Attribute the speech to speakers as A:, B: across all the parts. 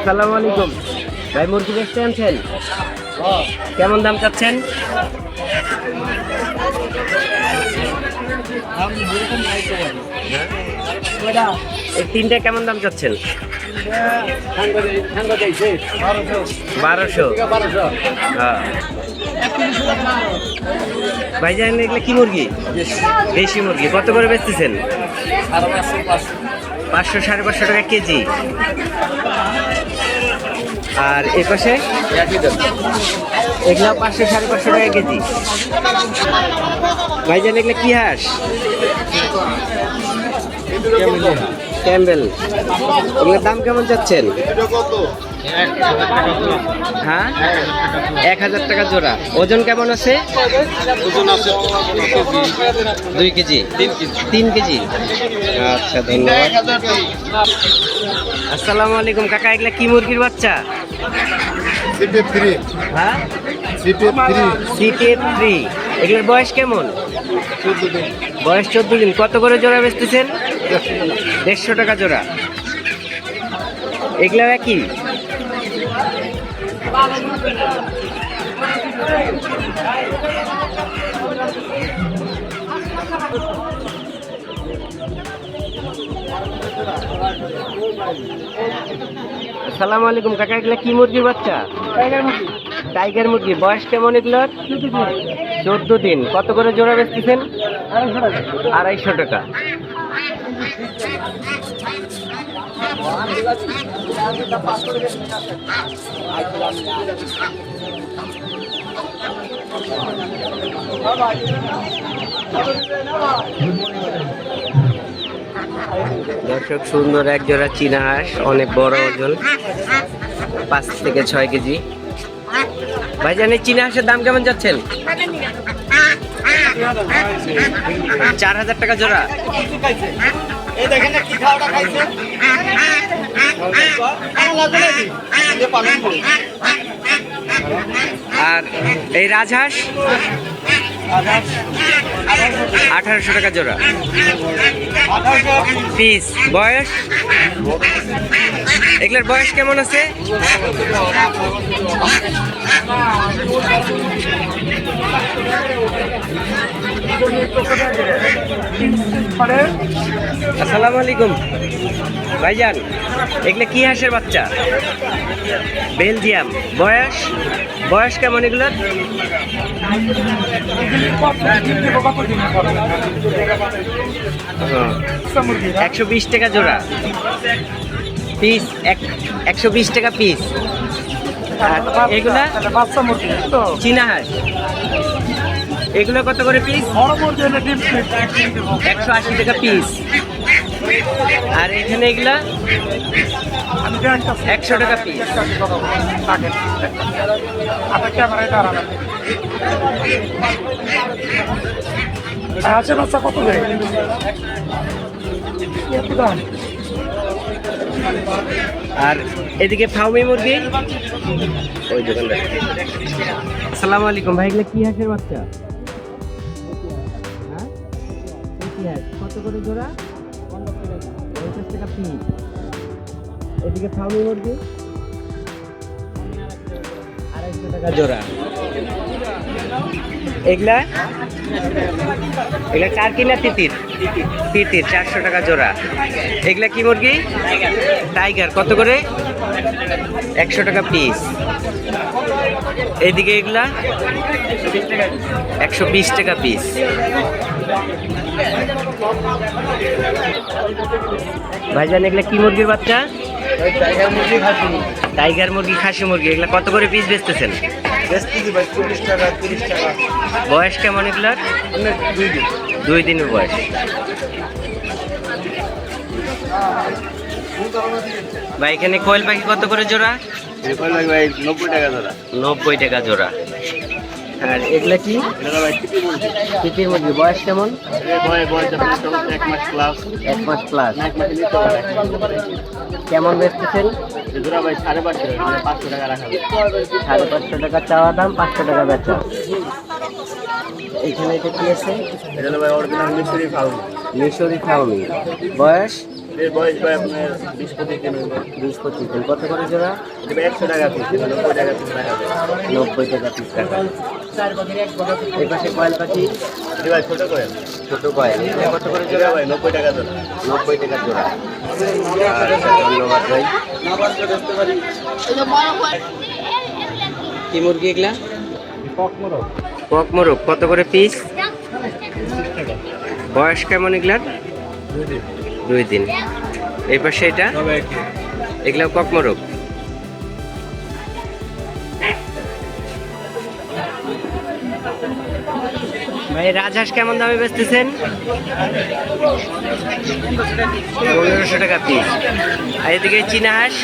A: আসসালামু আলাইকুম ভাই, মুরগি বেচতে আনছেন? কেমন দাম চাচ্ছেন? এই তিনটা কেমন দাম চাচ্ছেন? 1200। হ্যাঁ ভাইজান, এগুলো কি মুরগি? দেশি মুরগি। কত করে বেচতেছেন? 500 550 টাকা কেজি। আর এ পাশে এগুলো 500 550 টাকা কেজি। ভাইজান, এগুলো কি হাঁস? ক্যাম্বেল। এগুলোর দাম কেমন চাচ্ছেন? হ্যাঁ, 1000 টাকা জোড়া। ওজন কেমন আছে? 2 কেজি 3 কেজি। আচ্ছা, ধন্যবাদ। আসসালামু আলাইকুম কাকা, এগুলা কি মুরগির বাচ্চা? হ্যাঁ, CTF3। এগুলোর বয়স কেমন? বয়স 14 দিন। কত করে জোড়া বেচতেছেন? 150 টাকা জোড়া। এগুলো একই? আসসালামু আলাইকুম কাকা, এগুলা কি মুরগির বাচ্চা? টাইগার মুরগি। বয়স কেমন এগুলোর? 14 দিন। কত করে জোড়া বেচতেছেন? 250 টাকা। দর্শক, সুন্দর এক জোড়া চীনা হাঁস, অনেক বড় ওজন, 5 থেকে 6 কেজি। ভাইজান, এই চীনা হাঁসের দাম কেমন যাচ্ছেন? 4000 টাকা জোড়া। আর এই রাজহাঁস 1800 টাকা জোড়া পিস। বয়স? এগুলোর বয়স কেমন আছে? আসসালামু আলাইকুম ভাইজান, এগুলো কি হাঁসের বাচ্চা? বেলজিয়াম। বয়স কেমন এগুলোর? 120 টাকা জোড়া পিস। 120 টাকা পিস। এগুলা চীনা হাঁস। এগুলো কত করে পিস? 180 টাকা পিস। আর এখানে এগুলা 100 টাকা পিস।
B: কত?
A: আর এদিকে ফাউমি মুরগি। ওই দোকানদার। আসসালামু আলাইকুম ভাই, এগুলো কি হাঁসের বাচ্চা? হ্যাঁ, কত করে জোড়া? 50 টাকা পিস। এদিকে ফাউমি মুরগি 250 টাকা জোড়া। এগুলা টার্কি না তিতির? 400 টাকা জোড়া। এগুলা কি মুরগি? টাইগার। কত করে? 100 টাকা পিস। এইদিকে এগুলা 120 টাকা পিস। ভাইজান, এগুলা কি মুরগির বাচ্চা? টাইগার মুরগি, খাসি মুরগি। এগুলা কত করে পিস বেচতেছেন?
B: 40 টাকা 30 টাকা।
A: বয়স কেমন এগুলার? 2 দিনের বয়স। ভাই, এখানে কোয়েল পাখি কত করে জোড়া?
B: 90 টাকা জোড়া।
A: 90 টাকা জোড়া। আর এগুলা কি? তিতির মুরগি। বয়স কেমন?
B: 1 মাস প্লাস।
A: 1 মাস প্লাস। কেমন বেচতেছেন?
B: জোড়া ভাই 550 500 টাকা রাখা।
A: 550 টাকা চাওয়া দাম, 500 টাকা বেচা। এখানে এটা কি আছে?
B: এটা ভাই অরিজিনাল মিশরি ফাউমি।
A: মিশরি ফাউমি। বয়স?
B: এর বয়স ভাই আপনার 20-25 দিন হবে।
A: 20-25 দিন। কত করে জোড়া?
B: এটা ভাই 100 টাকা পিস, 90 টাকা পিস রাখা যায়।
A: 90 টাকা পিস টাকা। এই পাশে কয়েল পাখি,
B: এটা ভাই ছোট করে।
A: ছোট কয়েল, এটা কত করে
B: এটা
A: জোড়া?
B: ভাই 90 টাকা জোড়া।
A: 90 টাকা জোড়া। আচ্ছা, ধন্যবাদ ভাই। কি মুরগি এগুলা? কক মোরগ কত করে পিস? বয়স কেমন এগুলার? 2 দিন। এই পাশে এটা, এগুলা কক মোরগ। ভাই রাজহাঁস কেমন দামে বেচতেছেন? 1500 টাকা পিস। আর এদিকে চীনা হাঁস,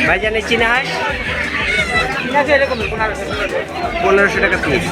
A: ভাই জানে চীনা হাঁস 1500 টাকা পিস।